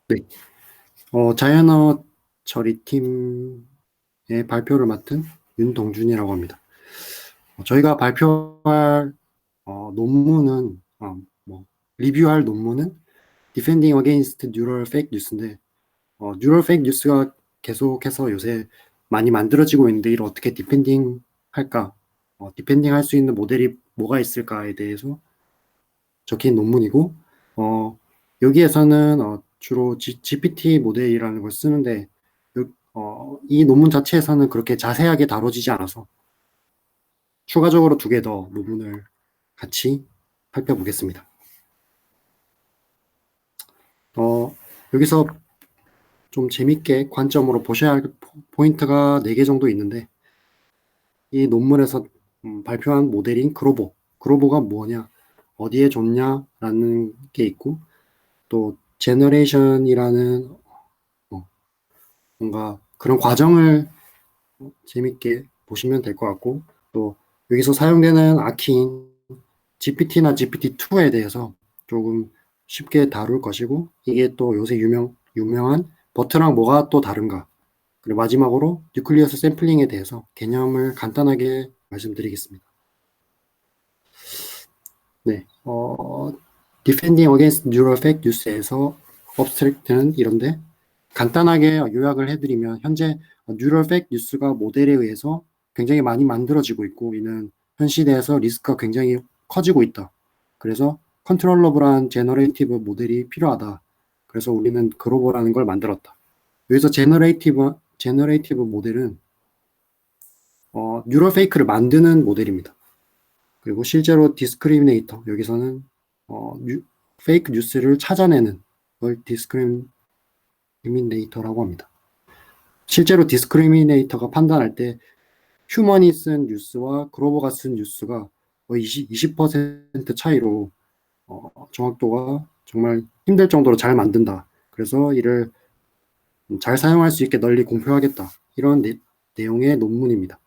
네. 자이언어 처리팀의 발표를 맡은 윤동준이라고 합니다. 저희가 발표할 논문은 리뷰할 논문은 Defending Against Neural Fake News인데 Neural Fake News가 계속해서 요새 많이 만들어지고 있는데 이를 어떻게 디펜딩 할까? 디펜딩 할 수 있는 모델이 뭐가 있을까에 대해서 적힌 논문이고 여기에서는 주로 GPT 모델이라는 걸 쓰는데 이 논문 자체에서는 그렇게 자세하게 다뤄지지 않아서 추가적으로 2개 더 논문을 같이 살펴보겠습니다. 여기서 좀 재밌게 관점으로 보셔야 할 포인트가 4개 정도 있는데 이 논문에서 발표한 모델인 그로보가 뭐냐, 어디에 좋냐라는 게 있고 또 제너레이션이라는 뭔가 그런 과정을 재밌게 보시면 될 것 같고 또 여기서 사용되는 아키인 GPT나 GPT-2에 대해서 조금 쉽게 다룰 것이고 이게 또 요새 유명한 버트랑 뭐가 또 다른가 그리고 마지막으로 뉴클리어스 샘플링에 대해서 개념을 간단하게 말씀드리겠습니다. 네, Defending Against Neural Fake News에서 abstract는 이런데 간단하게 요약을 해드리면 현재 뉴럴 팩 뉴스가 모델에 의해서 굉장히 많이 만들어지고 있고 이는 현 시대에서 리스크가 굉장히 커지고 있다. 그래서 컨트롤러블한 제너레이티브 모델이 필요하다. 그래서 우리는 그로버라는 걸 만들었다. 여기서 제너레이티브 모델은 뉴럴 페이크를 만드는 모델입니다. 그리고 실제로 디스크리미네이터 여기서는 페이크 뉴스를 찾아내는 걸 디스크리미네이터라고 합니다. 실제로 디스크리미네이터가 판단할 때 휴먼이 쓴 뉴스와 그로버가 쓴 뉴스가 거의 20% 차이로 정확도가 정말 힘들 정도로 잘 만든다. 그래서 이를 잘 사용할 수 있게 널리 공표하겠다. 이런 내용의 논문입니다.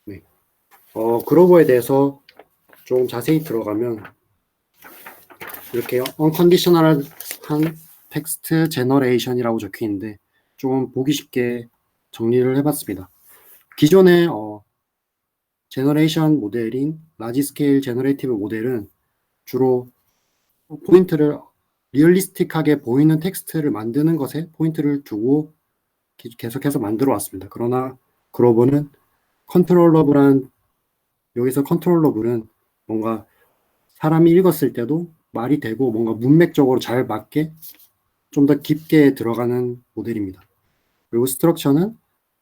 네. 그로버에 대해서 좀 자세히 들어가면 이렇게 unconditional한 텍스트 제너레이션이라고 적혀 있는데 좀 보기 쉽게 정리를 해봤습니다. 기존의 제너레이션 모델인 라지 스케일 제너레이티브 모델은 주로 포인트를 리얼리스틱하게 보이는 텍스트를 만드는 것에 포인트를 두고 계속해서 만들어 왔습니다. 그러나 그로버는 여기서 컨트롤러블은 뭔가 사람이 읽었을 때도 말이 되고 뭔가 문맥적으로 잘 맞게 좀 더 깊게 들어가는 모델입니다. 그리고 스트럭처는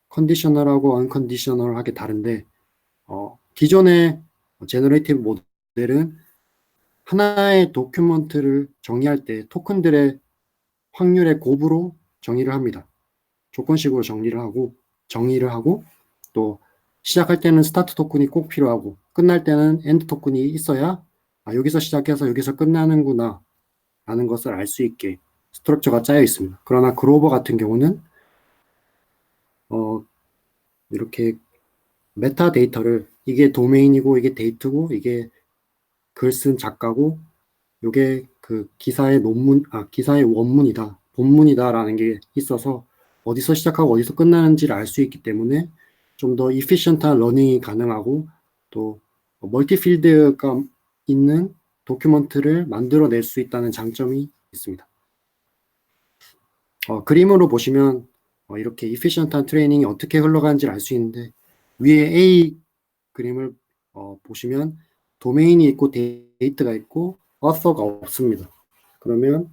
컨디셔널하고 언컨디셔널하게 다른데 기존의 제너레이티브 모델은 하나의 도큐먼트를 정의할 때 토큰들의 확률의 곱으로 정의를 합니다. 조건식으로 정의를 하고 또 시작할 때는 스타트 토큰이 꼭 필요하고 끝날 때는 엔드 토큰이 있어야 여기서 시작해서 여기서 끝나는구나 라는 것을 알 수 있게 스트럭처가 짜여 있습니다. 그러나 그로버 같은 경우는 이렇게 메타 데이터를 이게 도메인이고 이게 데이트고 이게 글 쓴 작가고 이게 그 기사의 원문이다, 본문이다라는 게 있어서 어디서 시작하고 어디서 끝나는지를 알 수 있기 때문에 좀 더 이피션트한 러닝이 가능하고 또 멀티필드가 있는 도큐먼트를 만들어낼 수 있다는 장점이 있습니다. 그림으로 보시면 이렇게 이피션트한 트레이닝이 어떻게 흘러가는지를 알 수 있는데 위에 A 그림을 보시면 도메인이 있고 데이트가 있고 author가 없습니다. 그러면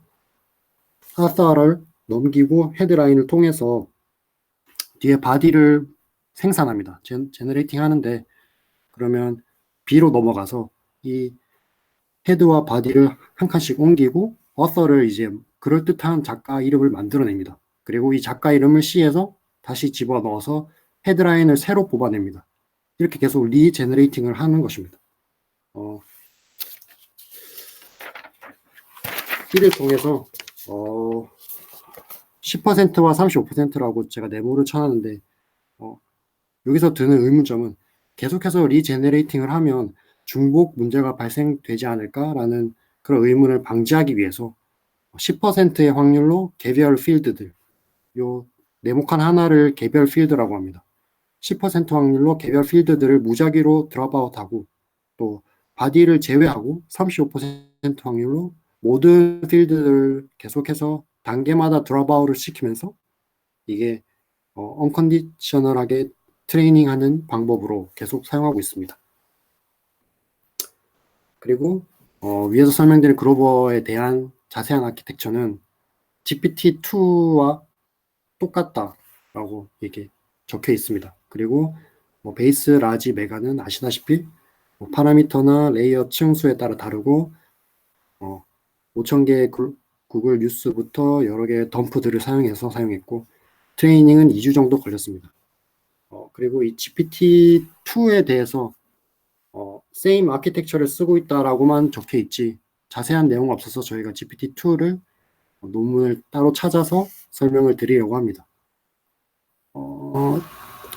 author를 넘기고 헤드라인을 통해서 뒤에 body를 생산합니다. 제너레이팅 하는데 그러면 B로 넘어가서 이 헤드와 body를 한 칸씩 옮기고 author를 이제 그럴듯한 작가 이름을 만들어냅니다. 그리고 이 작가 이름을 C에서 다시 집어넣어서 헤드라인을 새로 뽑아냅니다. 이렇게 계속 리제너레이팅을 하는 것입니다. 이를 통해서 10%와 35%라고 제가 네모를 쳐놨는데 여기서 드는 의문점은 계속해서 리제너레이팅을 하면 중복 문제가 발생되지 않을까라는 그런 의문을 방지하기 위해서 10%의 확률로 개별 필드들, 요 네모칸 하나를 개별 필드라고 합니다. 10% 확률로 개별 필드들을 무작위로 드롭아웃하고 또 바디를 제외하고 35% 확률로 모든 필드들을 계속해서 단계마다 드롭아웃을 시키면서 이게 언컨디셔널하게 트레이닝하는 방법으로 계속 사용하고 있습니다. 그리고 위에서 설명드린 그로버에 대한 자세한 아키텍처는 GPT-2와 똑같다라고 이게 적혀 있습니다. 그리고 베이스, 라지, 메가는 아시다시피 파라미터나 레이어 층수에 따라 다르고 5,000개의 구글 뉴스부터 여러 개의 덤프들을 사용해서 사용했고 트레이닝은 2주 정도 걸렸습니다. 그리고 이 GPT-2에 대해서 same 아키텍처를 쓰고 있다라고만 적혀 있지 자세한 내용은 없어서 저희가 GPT-2를 논문을 따로 찾아서 설명을 드리려고 합니다.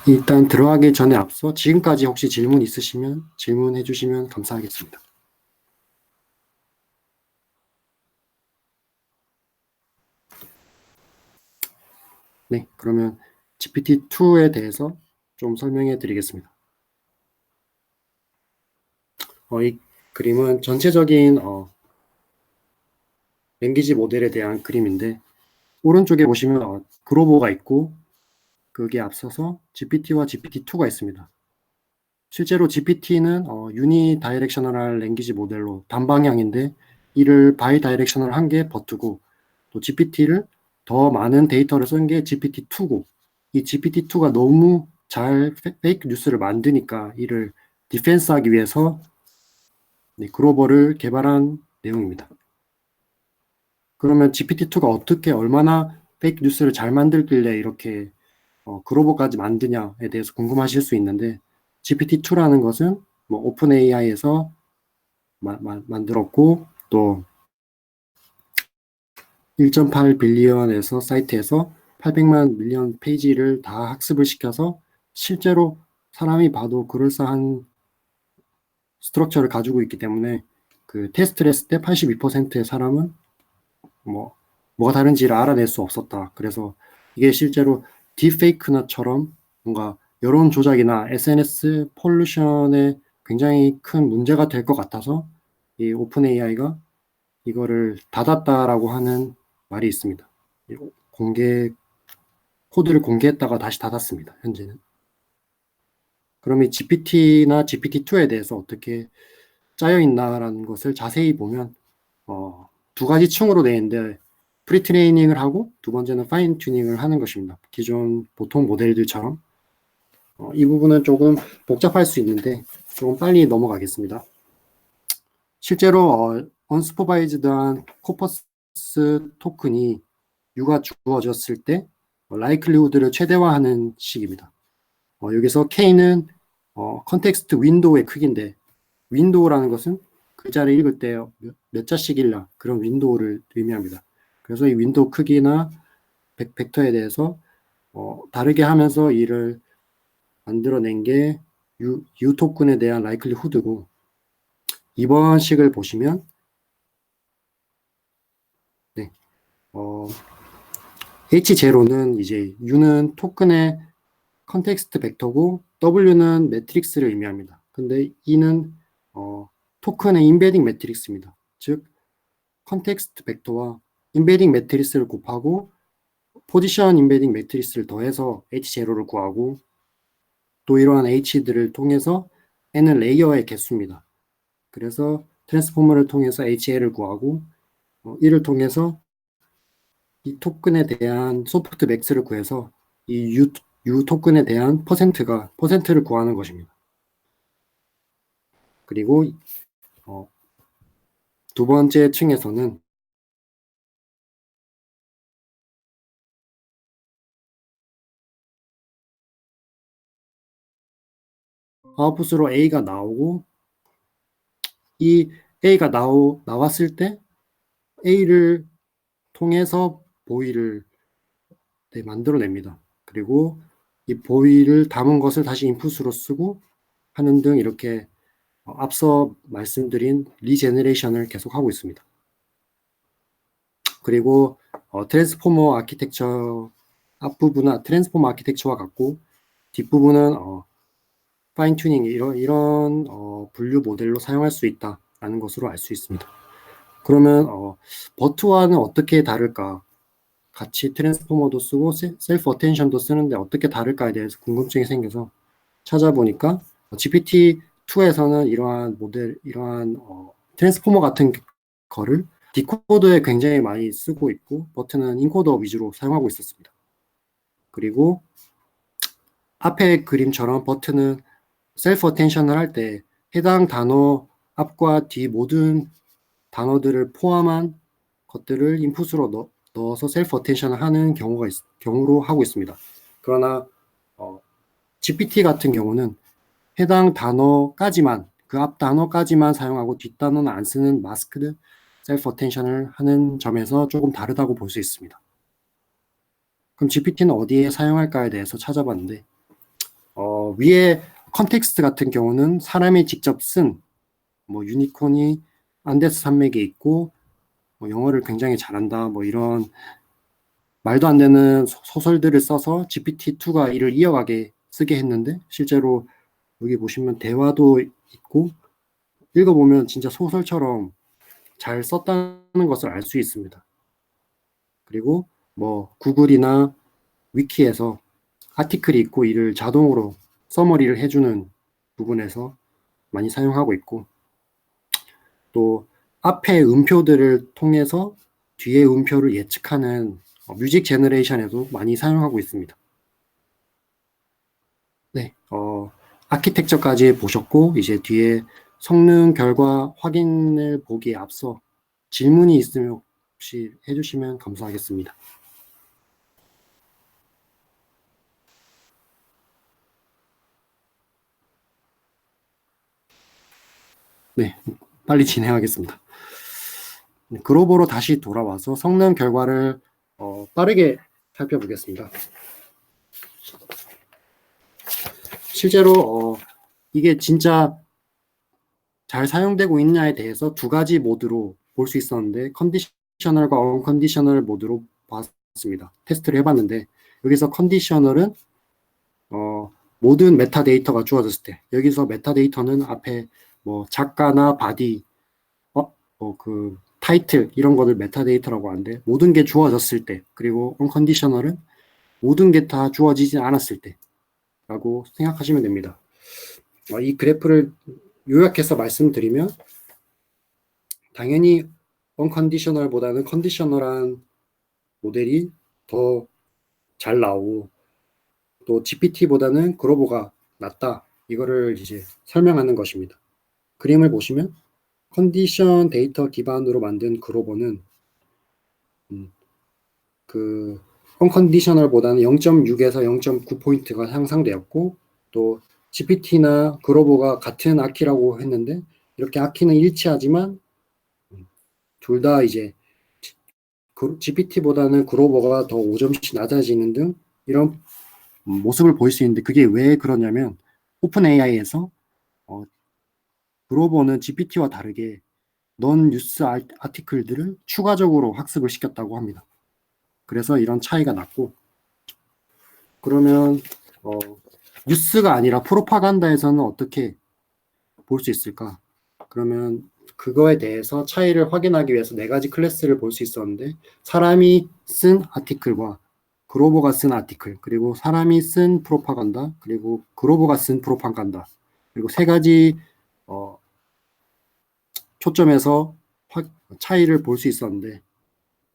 일단 들어가기 전에 앞서 지금까지 혹시 질문 있으시면 질문해 주시면 감사하겠습니다. 네, 그러면 GPT-2에 대해서 좀 설명해 드리겠습니다. 이 그림은 전체적인 랭귀지 모델에 대한 그림인데 오른쪽에 보시면 그로버가 있고 그게 앞서서 GPT와 GPT-2가 있습니다. 실제로 GPT는 유니다이렉셔널 랭귀지 모델로 단방향인데 이를 바이다이렉셔널한 게 버트고 또 GPT를 더 많은 데이터를 쓴 게 GPT-2고 이 GPT-2가 너무 잘 페이크 뉴스를 만드니까 이를 디펜스하기 위해서 그로버를 개발한 내용입니다. 그러면 GPT-2가 어떻게 얼마나 페이크 뉴스를 잘 만들길래 이렇게 그로버까지 만드냐에 대해서 궁금하실 수 있는데 GPT-2라는 것은 오픈 AI에서 만들었고 또 1.8 빌리언에서 사이트에서 800만 밀리언 페이지를 다 학습을 시켜서 실제로 사람이 봐도 그럴싸한 스트럭처를 가지고 있기 때문에 그 테스트를 했을 때 82%의 사람은 뭐가 다른지를 알아낼 수 없었다. 그래서 이게 실제로 딥페이크나처럼 뭔가 여론 조작이나 SNS 폴루션에 굉장히 큰 문제가 될 것 같아서 이 오픈 AI가 이거를 닫았다라고 하는 말이 있습니다. 코드를 공개했다가 다시 닫았습니다. 현재는. 그럼 이 GPT나 GPT-2에 대해서 어떻게 짜여 있나라는 것을 자세히 보면 두 가지 층으로 되어 있는데 프리트레이닝을 하고 두 번째는 파인 튜닝을 하는 것입니다. 기존 보통 모델들처럼 이 부분은 조금 복잡할 수 있는데 조금 빨리 넘어가겠습니다. 실제로 언스퍼바이즈드한 코퍼스 토큰이 U가 주어졌을 때 라이클리후드를 최대화하는 식입니다. 여기서 K는 컨텍스트 윈도우의 크기인데 윈도우라는 것은 글자를 읽을 때 몇 자씩 읽나 그런 윈도우를 의미합니다. 그래서 이 윈도우 크기나 벡터에 대해서 다르게 하면서 이를 만들어낸 게 U 토큰에 대한 라이클리후드고 이번 식을 보시면 네, H0는 이제 U는 토큰의 컨텍스트 벡터고 W는 매트릭스를 의미합니다. 근데 E는 토큰의 인베딩 매트릭스입니다. 즉 컨텍스트 벡터와 인베딩 매트리스를 곱하고 포지션 인베딩 매트리스를 더해서 H0를 구하고 또 이러한 H들을 통해서 N은 레이어의 개수입니다. 그래서 트랜스포머를 통해서 HL을 구하고 이를 통해서 이 토큰에 대한 소프트 맥스를 구해서 이 U 토큰에 대한 퍼센트를 구하는 것입니다. 그리고 두 번째 층에서는 아웃풋으로 A가 나오고 이 A가 나왔을 때 A를 통해서 보이를 만들어냅니다. 그리고 이 보이를 담은 것을 다시 인풋으로 쓰고 하는 등 이렇게 앞서 말씀드린 리제너레이션을 계속하고 있습니다. 그리고 트랜스포머 아키텍처 앞부분은 트랜스포머 아키텍처와 같고 뒷부분은 파인 튜닝 이런 분류 모델로 사용할 수 있다라는 것으로 알 수 있습니다. 그러면 버트와는 어떻게 다를까? 같이 트랜스포머도 쓰고 셀프 어텐션도 쓰는데 어떻게 다를까에 대해서 궁금증이 생겨서 찾아보니까 GPT-2에서는 이러한 트랜스포머 같은 거를 디코더에 굉장히 많이 쓰고 있고 버트는 인코더 위주로 사용하고 있었습니다. 그리고 앞의 그림처럼 버트는 셀프 어텐션을 할 때 해당 단어 앞과 뒤 모든 단어들을 포함한 것들을 인풋으로 넣어서 셀프 어텐션을 하는 경우로 하고 있습니다. 그러나 GPT 같은 경우는 해당 단어까지만 그 앞 단어까지만 사용하고 뒷 단어는 안 쓰는 마스크드 셀프 어텐션을 하는 점에서 조금 다르다고 볼 수 있습니다. 그럼 GPT는 어디에 사용할까에 대해서 찾아봤는데 위에 컨텍스트 같은 경우는 사람이 직접 쓴 유니콘이 안데스 산맥에 있고 영어를 굉장히 잘한다 이런 말도 안 되는 소설들을 써서 GPT-2가 이를 이어가게 쓰게 했는데 실제로 여기 보시면 대화도 있고 읽어보면 진짜 소설처럼 잘 썼다는 것을 알 수 있습니다. 그리고 구글이나 위키에서 아티클이 있고 이를 자동으로 서머리를 해주는 부분에서 많이 사용하고 있고 또 앞에 음표들을 통해서 뒤에 음표를 예측하는 뮤직 제너레이션에도 많이 사용하고 있습니다. 네, 아키텍처까지 보셨고 이제 뒤에 성능 결과 확인을 보기에 앞서 질문이 있으면 혹시 해주시면 감사하겠습니다. 네, 빨리 진행하겠습니다. 그로버로 다시 돌아와서 성능 결과를 빠르게 살펴보겠습니다. 실제로 이게 진짜 잘 사용되고 있냐에 대해서 두 가지 모드로 볼 수 있었는데 컨디셔널과 언컨디셔널 모드로 봤습니다. 테스트를 해봤는데 여기서 컨디셔널은 모든 메타데이터가 주어졌을 때 여기서 메타데이터는 앞에 작가나 바디 그 타이틀 이런 것을 메타데이터라고 하는데 모든 게 주어졌을 때 그리고 언컨디셔널은 모든 게 다 주어지지 않았을 때 라고 생각하시면 됩니다. 이 그래프를 요약해서 말씀드리면 당연히 언컨디셔널보다는 컨디셔널한 모델이 더 잘 나오고 또 GPT보다는 그로버가 낫다 이거를 이제 설명하는 것입니다. 그림을 보시면 컨디션 데이터 기반으로 만든 그로버는 그 언컨디셔널보다는 0.6에서 0.9포인트가 향상되었고 또 GPT나 그로버가 같은 아키라고 했는데 이렇게 아키는 일치하지만 둘 다 이제 GPT보다는 그로버가 더 5점씩 낮아지는 등 이런 모습을 보일 수 있는데 그게 왜 그러냐면 오픈 AI에서 그로버는 GPT와 다르게 넌 뉴스 아티클들을 추가적으로 학습을 시켰다고 합니다. 그래서 이런 차이가 났고 그러면 뉴스가 아니라 프로파간다에서는 어떻게 볼 수 있을까? 그러면 그거에 대해서 차이를 확인하기 위해서 네 가지 클래스를 볼 수 있었는데 사람이 쓴 아티클과 그로버가 쓴 아티클 그리고 사람이 쓴 프로파간다 그리고 그로버가 쓴 프로파간다 그리고 세 가지 초점에서 차이를 볼 수 있었는데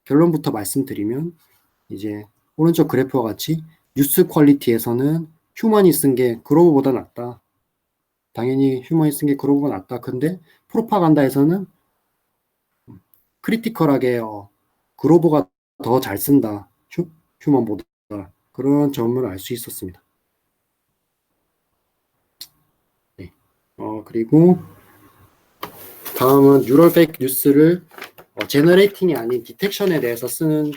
결론부터 말씀드리면 이제 오른쪽 그래프와 같이 뉴스 퀄리티에서는 휴먼이 쓴 게 그로버보다 낫다. 당연히 휴먼이 쓴 게 그로버가 낫다. 근데 프로파간다에서는 크리티컬하게 그로버가 더 잘 쓴다. 휴먼보다. 그런 점을 알 수 있었습니다. 네. 그리고 다음은 뉴럴 페이크 뉴스를 제너레이팅이 아닌 디텍션에 대해서 쓰는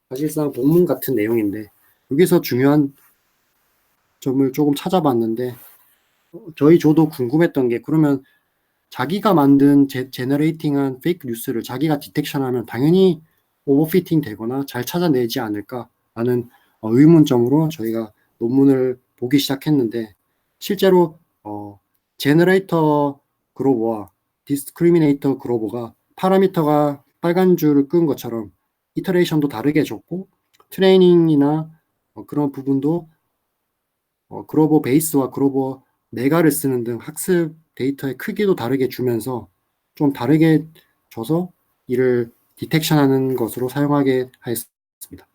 사실상 본문 같은 내용인데 여기서 중요한 점을 조금 찾아봤는데 저도 궁금했던 게 그러면 자기가 만든 제너레이팅한 페이크 뉴스를 자기가 디텍션하면 당연히 오버피팅 되거나 잘 찾아내지 않을까라는 의문점으로 저희가 논문을 보기 시작했는데, 실제로 제너레이터 그로버와 디스크리미네이터 그로버가 파라미터가 빨간 줄을 끈 것처럼 이터레이션도 다르게 줬고, 트레이닝이나 그런 부분도 그로버 베이스와 그로버 메가를 쓰는 등 학습 데이터의 크기도 다르게 주면서 좀 다르게 줘서 이를 디텍션하는 것으로 사용하게 하였습니다.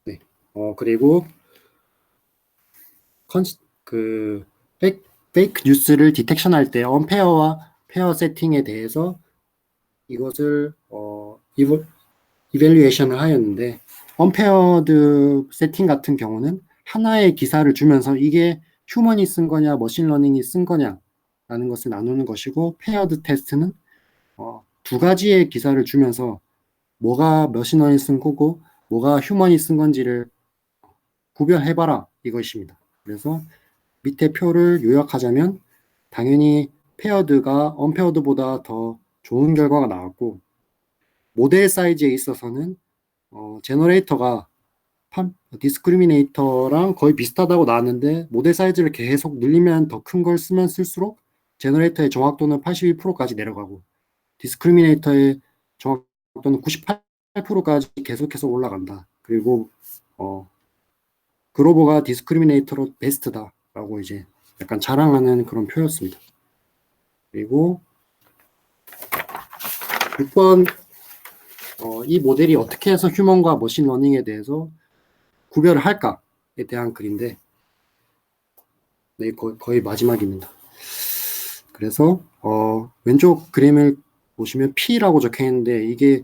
네. 그리고 그 페이크 뉴스를 디텍션할 때 언페어와 페어 세팅에 대해서 이것을 이밸류에이션을 하였는데, 언페어드 세팅 같은 경우는 하나의 기사를 주면서 이게 휴먼이 쓴 거냐 머신러닝이 쓴 거냐 라는 것을 나누는 것이고, 페어드 테스트는 두 가지의 기사를 주면서 뭐가 머신러닝이 쓴 거고 뭐가 휴먼이 쓴 건지를 구별해봐라 이것입니다. 그래서 밑에 표를 요약하자면, 당연히 페어드가 언페어드보다 더 좋은 결과가 나왔고, 모델 사이즈에 있어서는 제너레이터가 디스크리미네이터랑 거의 비슷하다고 나왔는데, 모델 사이즈를 계속 늘리면 더 큰 걸 쓰면 쓸수록 제너레이터의 정확도는 82%까지 내려가고, 디스크리미네이터의 정확도는 98%까지 계속해서 올라간다. 그리고 그로버가 디스크리미네이터로 베스트다라고 이제 약간 자랑하는 그런 표였습니다. 그리고 6번, 이 모델이 어떻게 해서 휴먼과 머신러닝에 대해서 구별을 할까에 대한 글인데, 네, 거의 마지막입니다. 그래서 왼쪽 그림을 보시면 P라고 적혀 있는데, 이게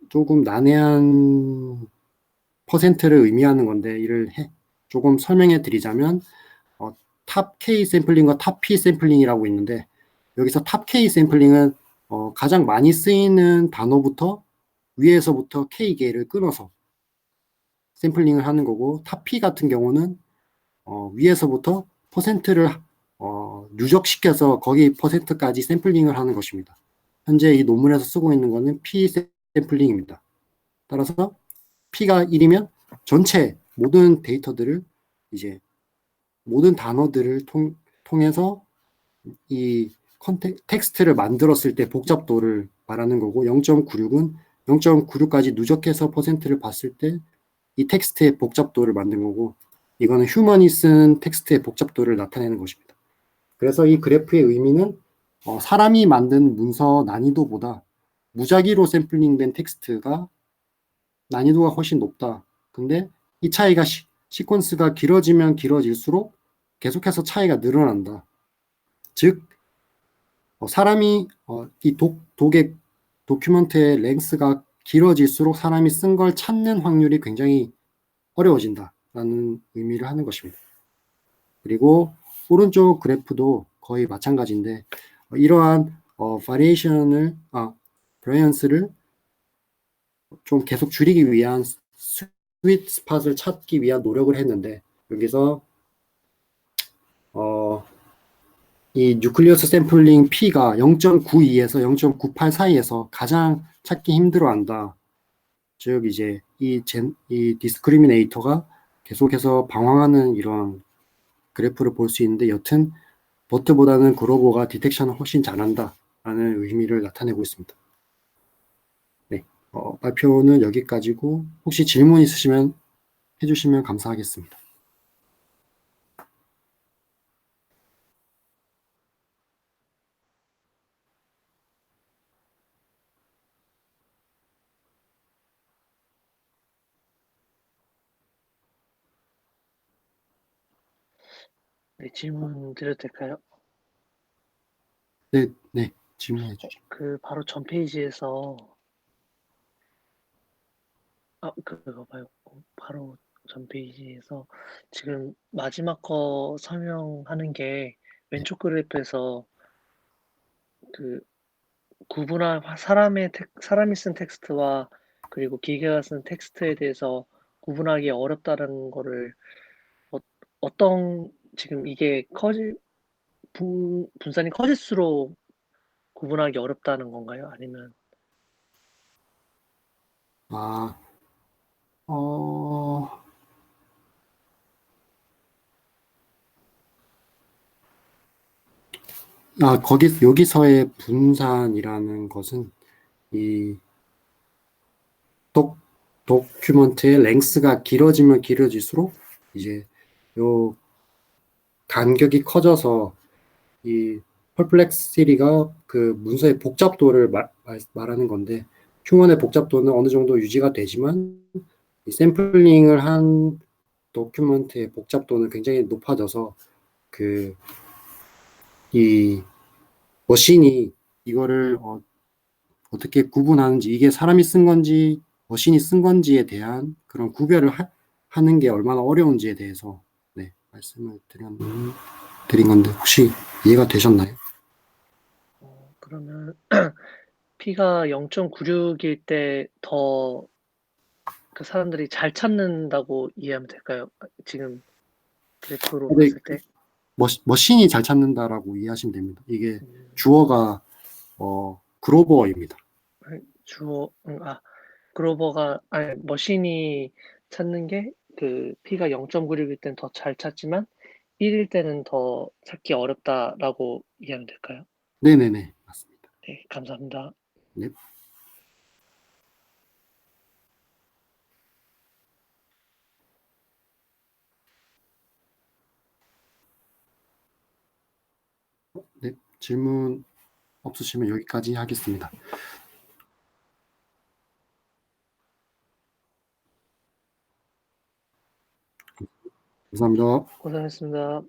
조금 난해한 퍼센트를 의미하는 건데, 이를 조금 설명해 드리자면, 탑 K 샘플링과 탑 P 샘플링이라고 있는데, 여기서 탑 K 샘플링은 가장 많이 쓰이는 단어부터 위에서부터 K 개를 끊어서 샘플링을 하는 거고, 탑 P 같은 경우는 위에서부터 퍼센트를 누적시켜서 거기 퍼센트까지 샘플링을 하는 것입니다. 현재 이 논문에서 쓰고 있는 것은 P 샘플링입니다. 따라서 P가 1이면 전체 모든 데이터들을, 이제 모든 단어들을 통해서 이 텍스트를 만들었을 때 복잡도를 말하는 거고, 0.96은 0.96까지 누적해서 퍼센트를 봤을 때 이 텍스트의 복잡도를 만든 거고, 이거는 휴먼이 쓴 텍스트의 복잡도를 나타내는 것입니다. 그래서 이 그래프의 의미는 사람이 만든 문서 난이도보다 무작위로 샘플링된 텍스트가 난이도가 훨씬 높다. 근데 이 차이가 시퀀스가 길어지면 길어질수록 계속해서 차이가 늘어난다. 즉 사람이 이 독의 도큐먼트의 랭스가 길어질수록 사람이 쓴 걸 찾는 확률이 굉장히 어려워진다라는 의미를 하는 것입니다. 그리고 오른쪽 그래프도 거의 마찬가지인데, 이러한 브라이언스를 좀 계속 줄이기 위한 스윗 스팟을 찾기 위한 노력을 했는데, 여기서 이 뉴클리어스 샘플링 P가 0.92에서 0.98 사이에서 가장 찾기 힘들어한다. 즉 이제 이 디스크리미네이터가 계속해서 방황하는 이런 그래프를 볼 수 있는데, 여튼 버트보다는 그로버가 디텍션을 훨씬 잘한다라는 의미를 나타내고 있습니다. 네, 발표는 여기까지고, 혹시 질문 있으시면 해주시면 감사하겠습니다. 네, 질문 드려도 될까요? 네, 네, 질문해 주시죠. 바로 전 페이지에서, 그거 봐요. 바로 전 페이지에서 지금 마지막 거 설명하는 게 네, 왼쪽 그래프에서 그 사람이 쓴 텍스트와 그리고 기계가 쓴 텍스트에 대해서 구분하기 어렵다는 거를 어떤 지금 이게 분산이 커질수록 구분하기 어렵다는 건가요? 아니면 아, 어, 여기서의 분산이라는 것은 이 도큐먼트의 랭스가 길어지면 길어질수록 이제 요 간격이 커져서 이 펄플렉시티가 그 문서의 복잡도를 말하는 건데, 휴먼의 복잡도는 어느 정도 유지가 되지만 이 샘플링을 한 도큐먼트의 복잡도는 굉장히 높아져서 그 이 머신이 이거를 어떻게 구분하는지, 이게 사람이 쓴 건지 머신이 쓴 건지에 대한 그런 구별을 하는 게 얼마나 어려운지에 대해서 네, 말씀을 드린 건데, 혹시 이해가 되셨나요? 그러면 P가 0.96일 때 더 그 사람들이 잘 찾는다고 이해하면 될까요? 지금 그래프로 근데 봤을 때. 머신이 잘 찾는다라고 이해하시면 됩니다. 이게 음, 주어가 그로버입니다. 주어, 그로버가, 아니, 머신이 찾는 게 그 P가 0.96일 땐 더 잘 찾지만 1일 때는 더 찾기 어렵다라고 이해하면 될까요? 네네네, 맞습니다. 네, 감사합니다. 네, 네, 질문 없으시면 여기까지 하겠습니다. 감사합니다. 고생했습니다.